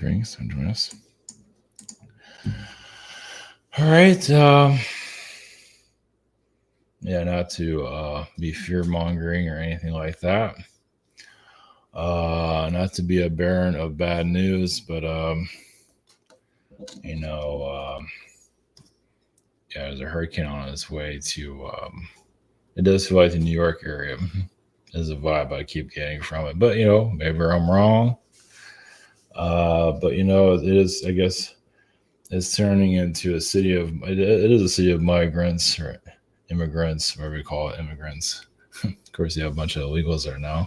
drinks and join us. All right. Not to be fear-mongering or anything like that. Not to be a bearer of bad news, but there's a hurricane on its way to. It does feel like the New York area is a vibe I keep getting from it, but maybe I'm wrong. But it is, I guess, it's turning into a city of. It is a city of migrants or immigrants, whatever you call it, immigrants. Of course, you have a bunch of illegals there now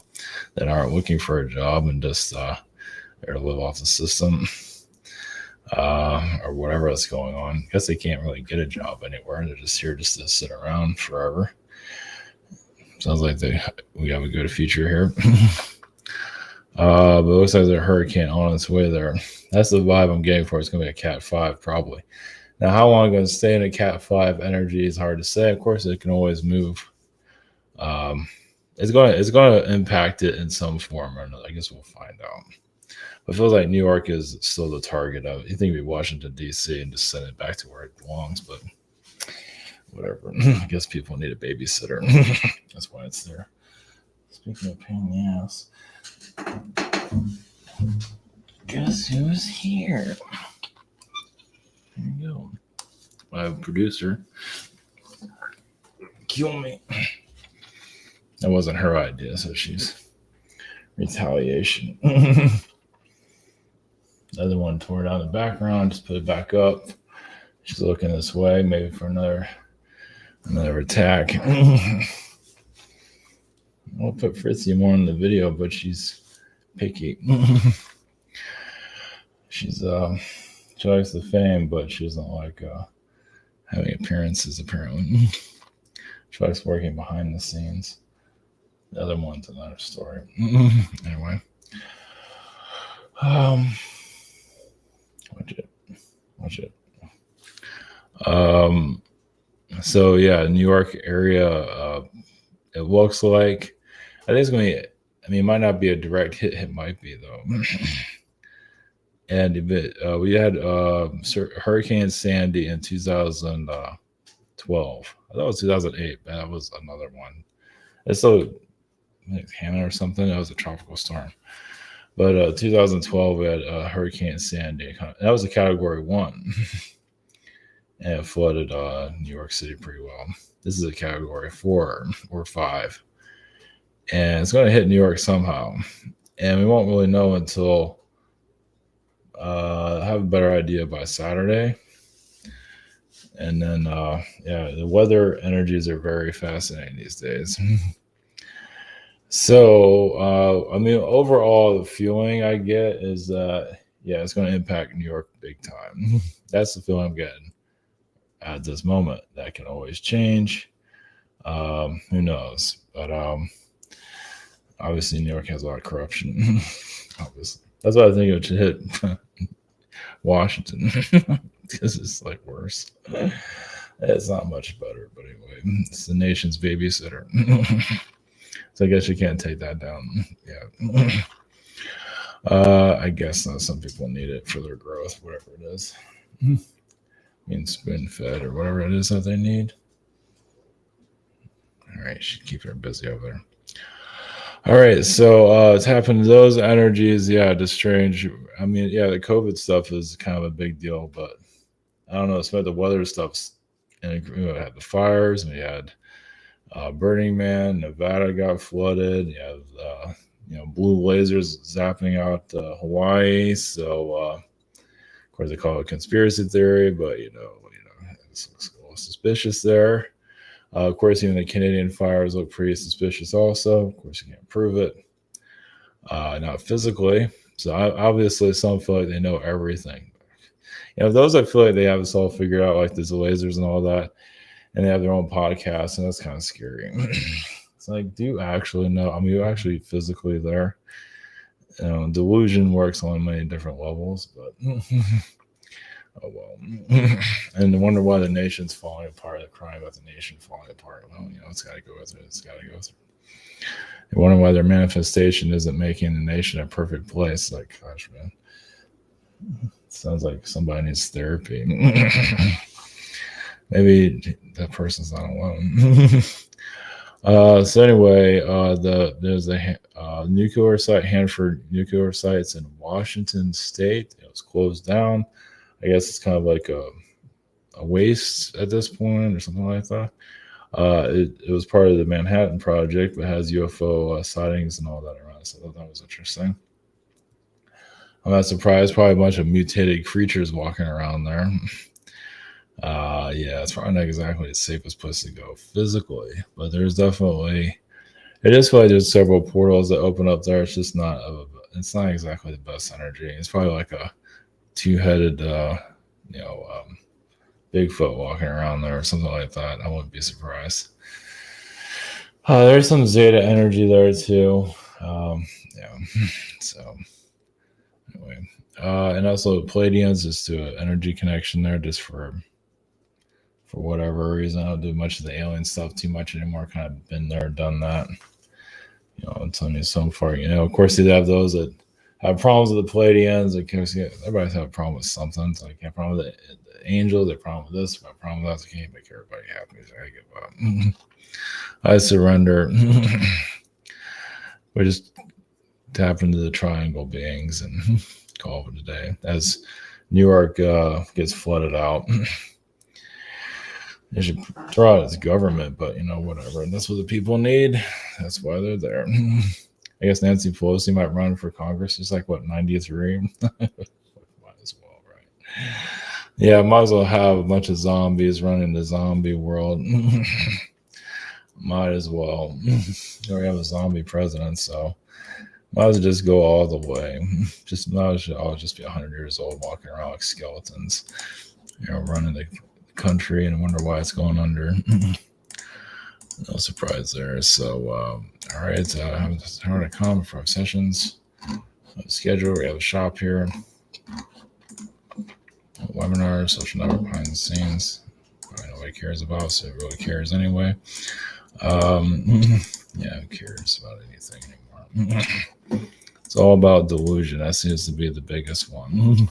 that aren't looking for a job and just there to live off the system or whatever else going on. I guess they can't really get a job anywhere. They're just here just to sit around forever. Sounds like we have a good future here. But it looks like there's a hurricane on its way there. That's the vibe I'm getting for. It's going to be a Cat 5 probably. Now, how long it's going to stay in a Cat 5 energy is hard to say. Of course, it can always move. It's going to impact it in some form or another. I guess we'll find out. But it feels like New York is still the target of it. You think it'd be Washington, D.C. and just send it back to where it belongs, but whatever. I guess people need a babysitter. That's why it's there. Speaking of pain in the ass, guess who's here? There you go. My producer. Kill me. That wasn't her idea, so she's retaliation. The other one tore down the background, just put it back up. She's looking this way, maybe for another attack. I'll put Fritzy more in the video, but she's picky. She likes the fame, but she doesn't like having appearances, apparently. She likes working behind the scenes. The other one's another story. Anyway. Watch it. So yeah, New York area, it looks like, I think it's going to be, it might not be a direct hit. It might be though. And we had Hurricane Sandy in 2012. I thought it was 2008, but that was another one. It's like Hannah or something. That was a tropical storm. But 2012, we had Hurricane Sandy. That was a Category 1. And it flooded New York City pretty well. This is a Category 4 or 5. And it's going to hit New York somehow. And we won't really know until have a better idea by Saturday. And then, the weather energies are very fascinating these days. So, overall, the feeling I get is that, it's going to impact New York big time. That's the feeling I'm getting at this moment. That can always change. Who knows? But obviously, New York has a lot of corruption. Obviously, that's why I think it should hit Washington because it's like worse. It's not much better, but anyway, it's the nation's babysitter. So I guess you can't take that down. Yeah. I guess some people need it for their growth, whatever it is. Being spoon-fed or whatever it is that they need. All right, should keep her busy over there. All right, so it's happened to those energies. Yeah, just strange. The COVID stuff is kind of a big deal, but I don't know. It's about the weather stuff's, and we had the fires, and we had Burning Man, Nevada got flooded. You have blue lasers zapping out Hawaii. So of course they call it conspiracy theory, but it's a little suspicious there. Of course, even the Canadian fires look pretty suspicious also. Of course, you can't prove it. Not physically. So obviously some feel like they know everything. Those I feel like they have this all figured out, like there's the lasers and all that, and they have their own podcast, and that's kind of scary. It's like, do you actually know? You're actually physically there. Delusion works on many different levels, but oh well. And I wonder why the nation's falling apart. The crime about the nation falling apart. Well, it's got to go with it. It's got to go through. I wonder why their manifestation isn't making the nation a perfect place. Like, gosh, man. Sounds like somebody needs therapy. Maybe that person's not alone. So anyway, there's a nuclear site, Hanford nuclear sites in Washington State. It was closed down. I guess it's kind of like a waste at this point or something like that. It was part of the Manhattan Project, but has UFO sightings and all that around. So I thought that was interesting. I'm not surprised. Probably a bunch of mutated creatures walking around there. Yeah, it's probably not exactly the safest place to go physically, but there's definitely. It is like there's several portals that open up there. It's just not. It's not exactly the best energy. It's probably like a two-headed, you know, Bigfoot walking around there or something like that. I wouldn't be surprised. There's some Zeta energy there too. Yeah. So anyway, and also Pleiadians just do an energy connection there just for whatever reason. I don't do much of the alien stuff too much anymore. Kind of been there, done that. You know, it's only so far. You know, of course, they have those that have problems with the Pleiadians. Of course, yeah, everybody's have a problem with something. So like, have a problem with the angels. They have a problem with this. Have a problem with that. So I can't make everybody happy. So I give up. I surrender. We just tap into the triangle beings and call it a day. As New York gets flooded out. They should throw out its government, but you know, whatever. And that's what the people need. That's why they're there. I guess Nancy Pelosi might run for Congress. It's like, what, 93? Might as well, right? Yeah, might as well have a bunch of zombies running the zombie world. Might as well. We have a zombie president, so might as well just go all the way. Just might as well just be 100 years old, walking around like skeletons, you know, running the country and wonder why it's going under. No surprise there. So, all right, how to come for 5 sessions. Schedule. We have a shop here. Webinars, social network behind the scenes. Probably nobody cares about, so it really cares anyway. Yeah, who cares about anything anymore? It's all about delusion. That seems to be the biggest one.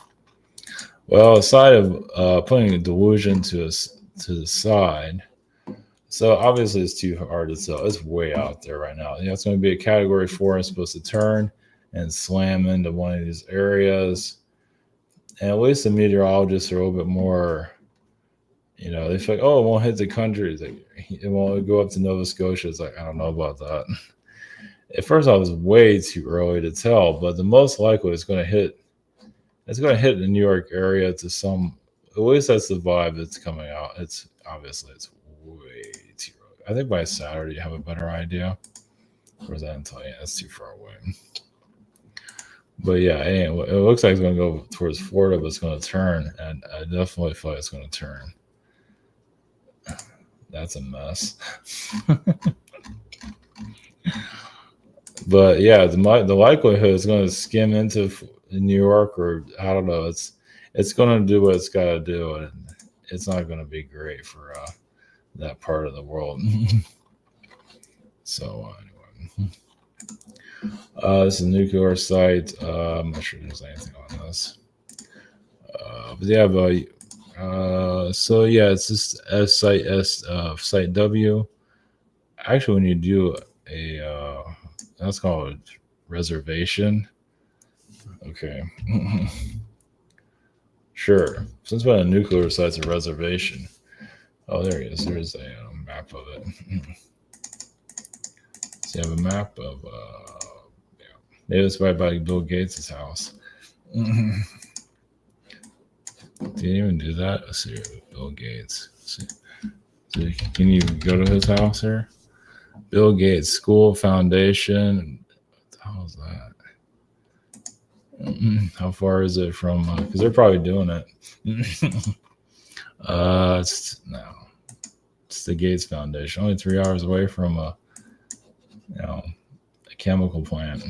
Well, aside of putting a delusion to the side, so obviously it's too hard to tell. It's way out there right now. You know, it's going to be a category 4. It's supposed to turn and slam into one of these areas. And at least the meteorologists are a little bit more, you know, they feel like, oh, it won't hit the country. It's like, it won't go up to Nova Scotia. It's like, I don't know about that. At first, I was way too early to tell, but the most likely it's going to hit the New York area to some, at least that's the vibe that's coming out. It's obviously it's way too early. I think by Saturday you have a better idea. Or is that until that's too far away? But yeah, anyway, it looks like it's going to go towards Florida, but it's going to turn, and I definitely feel like it's going to turn. That's a mess. But yeah, the likelihood is going to skim into New York, or I don't know. It's going to do what it's got to do, and it's not going to be great for that part of the world. So anyway, this is a nuclear site. I'm not sure there's anything on this, but yeah, so yeah, it's just site W. Actually, when you do a that's called reservation. Okay. Sure. Since when a nuclear site's a reservation. Oh, there he is. There's a map of it. So you have a map of yeah. Maybe it's right by Bill Gates' house. Did you even do that? Let's see, Bill Gates. So can you go to his house here? Bill Gates School Foundation. What the hell is that? How far is it from? Because they're probably doing it. It's the Gates Foundation. Only 3 hours away from a chemical plant.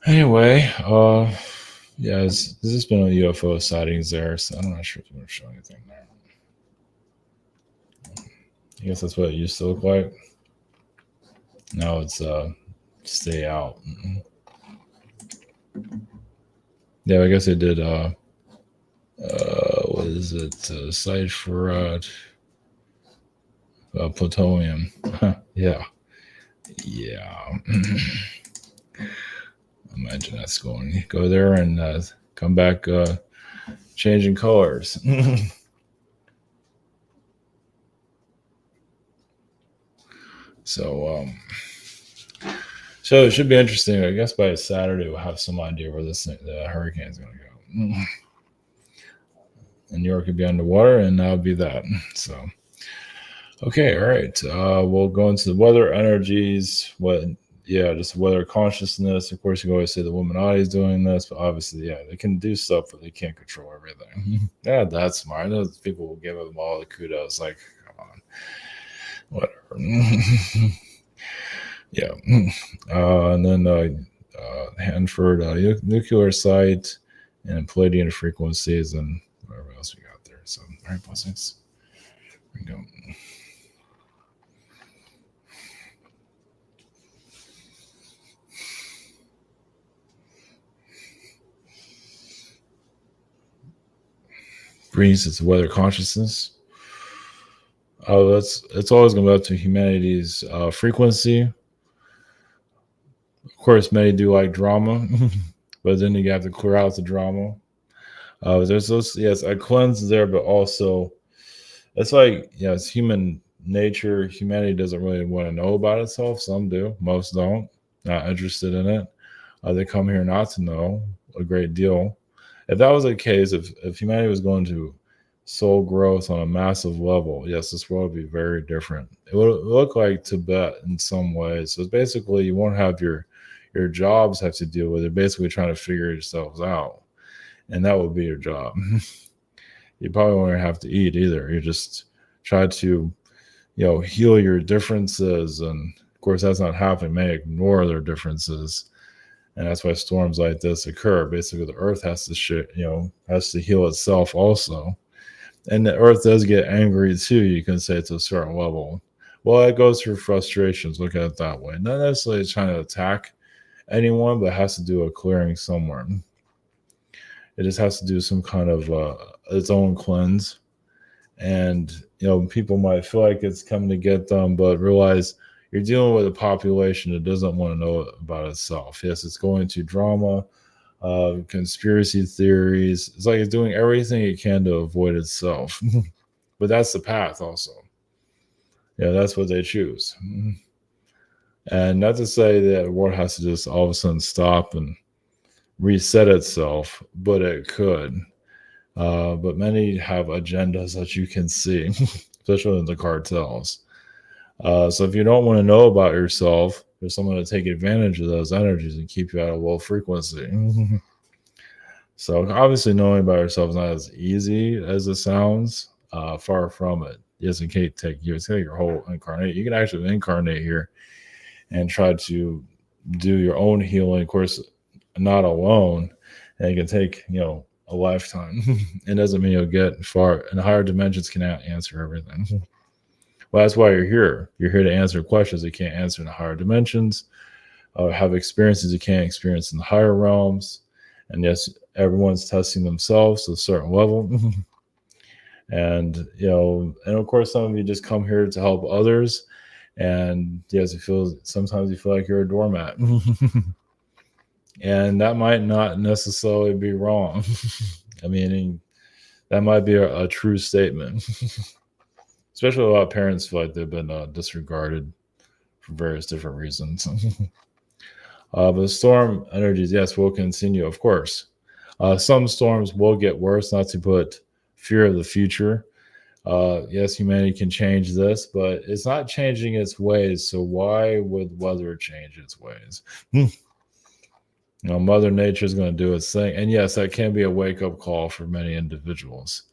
Anyway, yeah, there's just been a UFO sightings there, so I'm not sure if I'm going to show anything there. I guess that's what it used to look like. Now it's stay out. Yeah, I guess they did. What is it? Site for plutonium. Yeah, yeah. Imagine that's going go there and come back changing colors. So so it should be interesting. I guess by Saturday we'll have some idea where the hurricane is going to go. And New York could be underwater, and that would be that. So okay, all right. We'll go into the weather energies. Just weather consciousness. Of course, you can always say the Illuminati is doing this, but obviously, yeah, they can do stuff, but they can't control everything. Yeah, that's smart. I know people will give them all the kudos. Like, come on, whatever. Yeah. And then Hanford nuclear site and Pleiadian frequencies and whatever else we got there. So, all right, blessings. There we go. Brings its weather consciousness. It's always going to go up to humanity's frequency. Of course, many do like drama, but then you have to clear out the drama. There's those, yes, a cleanse there, but also it's like, yeah, it's human nature. Humanity doesn't really want to know about itself. Some do, most don't. Not interested in it. They come here not to know a great deal. If that was the case, if humanity was going to soul growth on a massive level, yes, this world would be very different. It would look like Tibet in some ways. So basically, you won't have your jobs have to deal with it. Basically, trying to figure yourselves out, and that would be your job. You probably won't have to eat either. You just try to, heal your differences, and of course, that's not happening. Many ignore their differences. And that's why storms like this occur. Basically, the earth has to heal itself also. And the earth does get angry too, you can say, to a certain level. Well, it goes through frustrations, look at it that way. Not necessarily trying to attack anyone, but it has to do a clearing somewhere. It just has to do some kind of its own cleanse. And, people might feel like it's coming to get them, but realize you're dealing with a population that doesn't want to know about itself. Yes, it's going to drama, conspiracy theories. It's like it's doing everything it can to avoid itself. But that's the path also. Yeah, that's what they choose. And not to say that the world has to just all of a sudden stop and reset itself, but it could. But many have agendas that you can see, especially in the cartels. So if you don't want to know about yourself, there's someone to take advantage of those energies and keep you out of low frequency. So obviously knowing about yourself is not as easy as it sounds. Far from it. Yes, it can't take you. It's like your whole incarnate. You can actually incarnate here and try to do your own healing. Of course, not alone. And it can take, a lifetime. It doesn't mean you'll get far. And higher dimensions cannot answer everything. Well, that's why you're here. You're here to answer questions you can't answer in the higher dimensions, have experiences you can't experience in the higher realms. And yes, everyone's testing themselves to a certain level. And, and of course, some of you just come here to help others. And yes, sometimes you feel like you're a doormat. And that might not necessarily be wrong. I mean, that might be a true statement. Especially a lot of parents feel like they've been disregarded for various different reasons. But storm energies, yes, will continue, of course. Some storms will get worse, not to put fear of the future. Yes, humanity can change this, but it's not changing its ways. So why would weather change its ways? Mother Nature is going to do its thing. And yes, that can be a wake-up call for many individuals.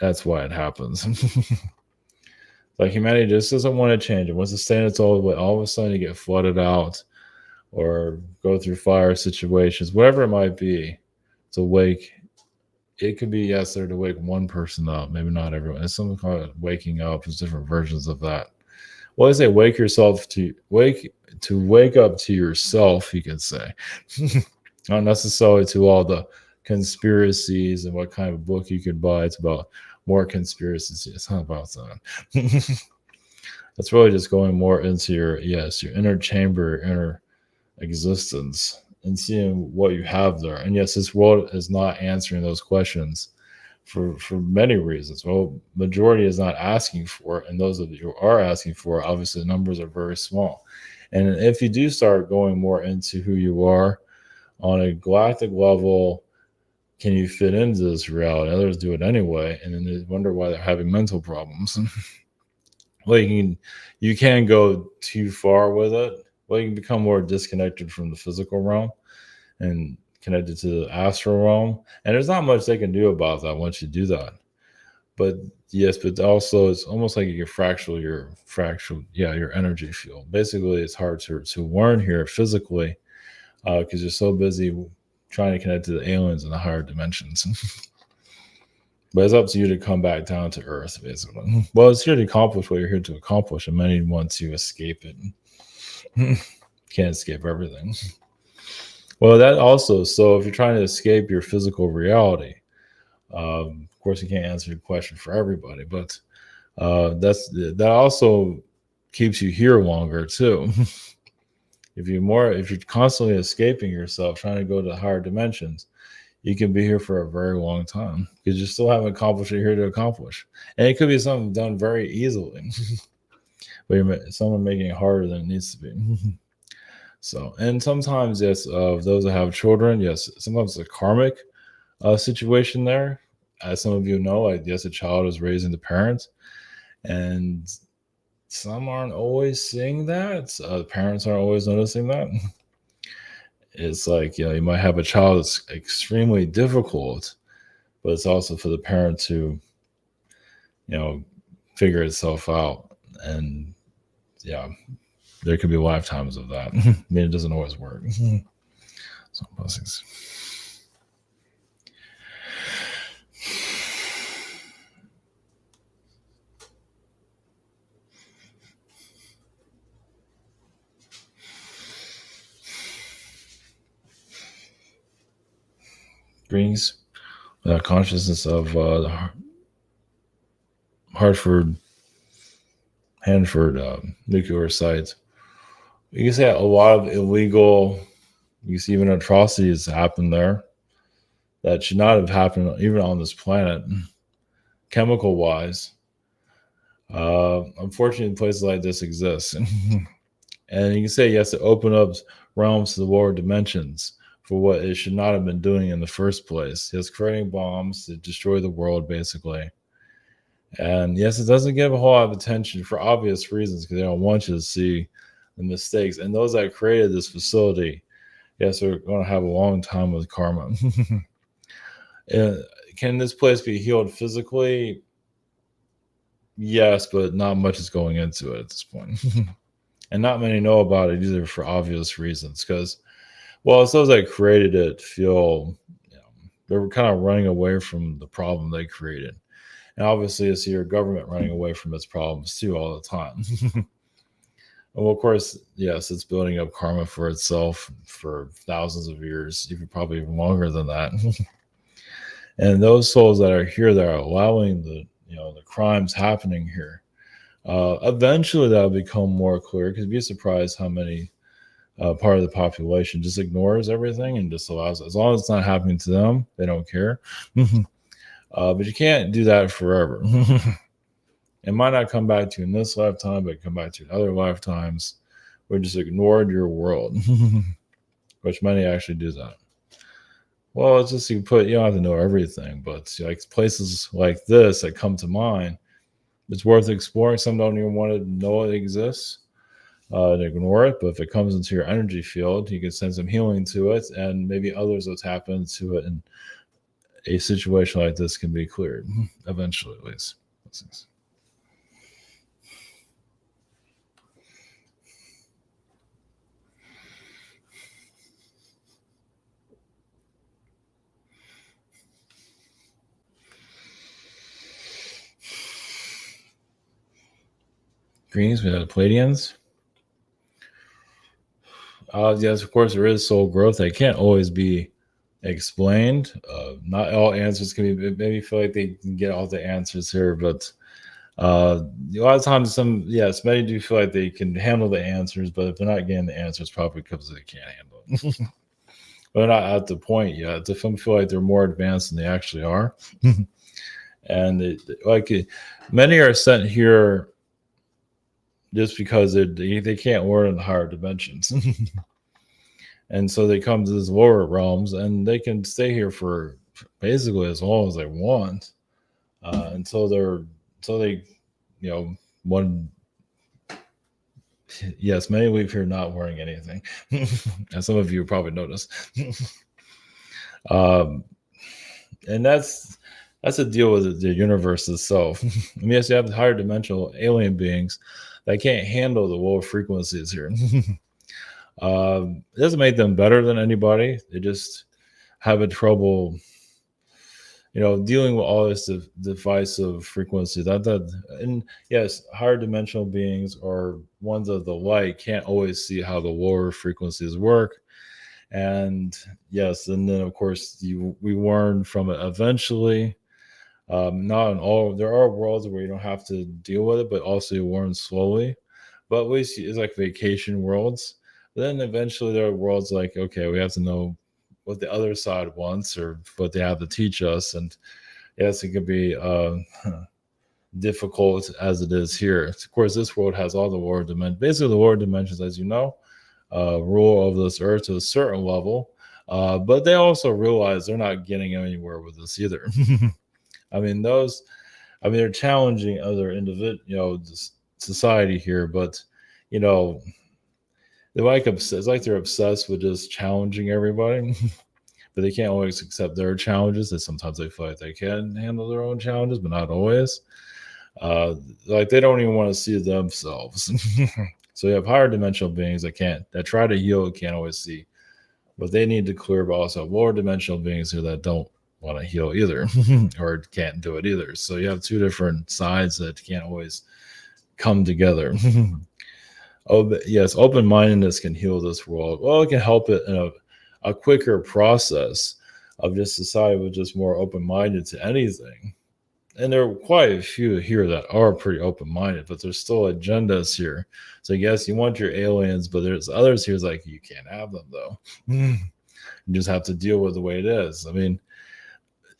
That's why it happens. Like humanity just doesn't want to change it. Wants to stay in its old way. All of a sudden you get flooded out or go through fire situations, whatever it might be, to wake. It could be, yes, there to wake one person up, maybe not everyone. It's something called waking up. There's different versions of that. Well, I say wake up to yourself, you can say. Not necessarily to all the conspiracies and what kind of book you could buy. It's about more conspiracies. It's not about that. It's really just going more into your inner chamber, inner existence, and seeing what you have there. And yes, this world is not answering those questions for many reasons. Well, majority is not asking for it, and those of you who are asking for it, obviously the numbers are very small. And if you do start going more into who you are on a galactic level, can you fit into this reality? Others do it anyway, and then they wonder why they're having mental problems. Well, you can go too far with it. Well, you can become more disconnected from the physical realm and connected to the astral realm. And there's not much they can do about that once you do that. But yes, but also it's almost like you can your energy field. Basically, it's hard to learn here physically because you're so busy trying to connect to the aliens in the higher dimensions. But it's up to you to come back down to Earth, basically. Well, it's here to accomplish what you're here to accomplish, and many want to escape it. Can't escape everything. Well, that also, so if you're trying to escape your physical reality, of course, you can't answer your question for everybody, but that also keeps you here longer too. If you're constantly escaping yourself, trying to go to higher dimensions, you can be here for a very long time because you still haven't accomplished what you're here to accomplish. And it could be something done very easily, but someone making it harder than it needs to be. So, and sometimes, yes, those that have children, yes, sometimes it's a karmic situation there. As some of you know, like, yes, a child is raising the parents, and some aren't always seeing that. Parents aren't always noticing that. It's like, you might have a child that's extremely difficult, but it's also for the parent to, figure itself out. And yeah, there could be lifetimes of that. I mean, it doesn't always work. So blessings. Greetings. Consciousness of Hanford nuclear sites. You can say a lot of illegal, you see even atrocities happen there that should not have happened even on this planet, chemical wise. Unfortunately, places like this exist. And you can say, yes, it opened up realms to the lower dimensions for what it should not have been doing in the first place. It's creating bombs to destroy the world, basically. And yes, it doesn't give a whole lot of attention for obvious reasons because they don't want you to see the mistakes. And those that created this facility, yes, are going to have a long time with karma. Can this place be healed physically? Yes, but not much is going into it at this point. And not many know about it either for obvious reasons because, well, it's those that created it feel they were kind of running away from the problem they created. And obviously, it's your government running away from its problems too all the time. Well, of course, yes, it's building up karma for itself for thousands of years, even probably even longer than that. And those souls that are here that are allowing the crimes happening here, eventually that'll become more clear because you'd be surprised how many part of the population just ignores everything and just allows it. As long as it's not happening to them, they don't care. But you can't do that forever. It might not come back to you in this lifetime, but come back to you in other lifetimes where you just ignored your world, which many actually do that. Well, it's just you don't have to know everything, but like places like this that come to mind, it's worth exploring. Some don't even want to know it exists and ignore it, but if it comes into your energy field, you can send some healing to it, and maybe others will tap into it, and a situation like this can be cleared eventually, at least. Greens, we have the Pleiadians. Yes, of course, there is soul growth. They can't always be explained. Not all answers can be, maybe feel like they can get all the answers here, but a lot of times yes, many do feel like they can handle the answers, but if they're not getting the answers, probably because they can't handle it. But they're not at the point yet. Some feel like they're more advanced than they actually are. And many are sent here just because they can't learn in the higher dimensions. And so they come to these lower realms and they can stay here for basically as long as they want, until they, one, yes, many leave here not wearing anything. As some of you probably noticed. And that's a deal with the universe itself. I mean, yes, you have higher dimensional alien beings that can't handle the lower frequencies here. It doesn't make them better than anybody. They just have a trouble, dealing with all this divisive frequency. And yes, higher dimensional beings or ones of the light can't always see how the lower frequencies work. And yes, and then of course we learn from it eventually. Not in all, there are worlds where you don't have to deal with it, but also you learn slowly. But at least it's like vacation worlds. But then eventually there are worlds like, okay, we have to know what the other side wants or what they have to teach us. And yes, it could be difficult as it is here. Of course, this world has all the lower dimensions. Basically, the lower dimensions, as you know, rule over this earth to a certain level. But they also realize they're not getting anywhere with this either. I mean, they're challenging other society here, but it's like they're obsessed with just challenging everybody, but they can't always accept their challenges. Sometimes they feel like they can handle their own challenges, but not always. Like they don't even want to see themselves. So you have higher dimensional beings that try to heal, can't always see, but they need to clear. But also have lower dimensional beings here that don't want to heal either, or can't do it either. So you have two different sides that can't always come together. Oh, but yes, open-mindedness can heal this world. Well, it can help it in a quicker process of just society with just more open-minded to anything. And there are quite a few here that are pretty open-minded, but there's still agendas here. So yes, you want your aliens, but there's others here like you can't have them though. You just have to deal with the way it is. I mean,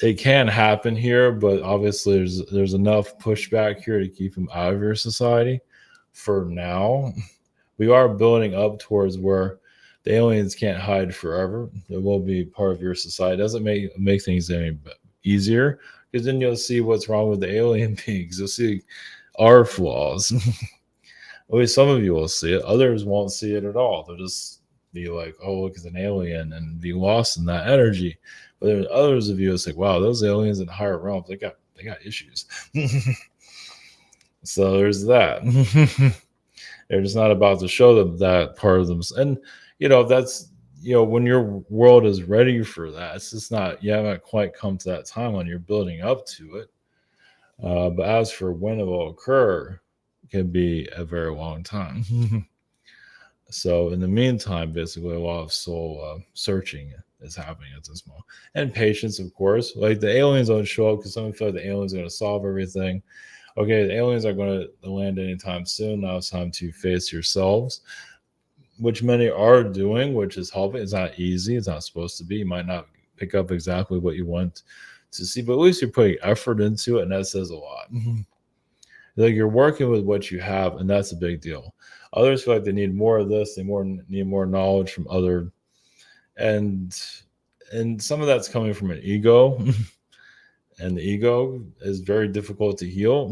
it can happen here, but obviously there's enough pushback here to keep them out of your society for now. We are building up towards where the aliens can't hide forever. It will be part of your society. It doesn't make things any easier, because then you'll see what's wrong with the alien beings. You'll see our flaws. At least some of you will see it. Others won't see it at all. They'll just be like, oh, look, it's an alien, and be lost in that energy. But there's others of you that's like, wow, those aliens in higher realms, they got issues. So there's that. They're just not about to show them that part of them. And that's when your world is ready for that, it's just not, you haven't quite come to that time when you're building up to it. But as for when it will occur, it can be a very long time. So in the meantime, basically a lot of soul searching is happening at this moment, and patience, of course. Like the aliens don't show up because someone feel like the aliens are going to solve everything. Okay, the aliens are going to land anytime soon. Now it's time to face yourselves, which many are doing, which is helping. It's not easy. It's not supposed to be. You might not pick up exactly what you want to see, but at least you're putting effort into it, and that says a lot. Like you're working with what you have, and that's a big deal. Others feel like they need more of this. They need more knowledge from other, and some of that's coming from an ego. And the ego is very difficult to heal.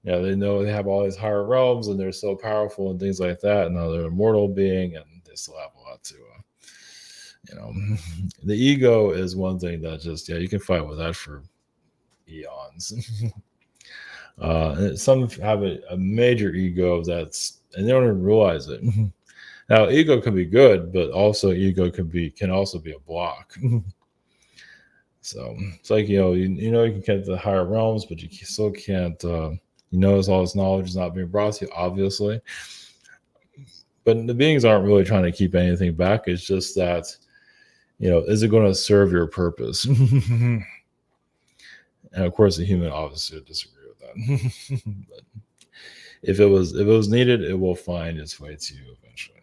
They know they have all these higher realms and they're so powerful and things like that. And now they're a mortal being and they still have a lot to, the ego is one thing that just, you can fight with that for eons. Some have a major ego and they don't even realize it. Now, ego can be good, but also ego can also be a block. So it's like, you can get the higher realms, but you still can't, notice all this knowledge is not being brought to you, obviously. But the beings aren't really trying to keep anything back. It's just that Is it going to serve your purpose? And of course, the human obviously would disagree with that. But if it was needed, it will find its way to you eventually.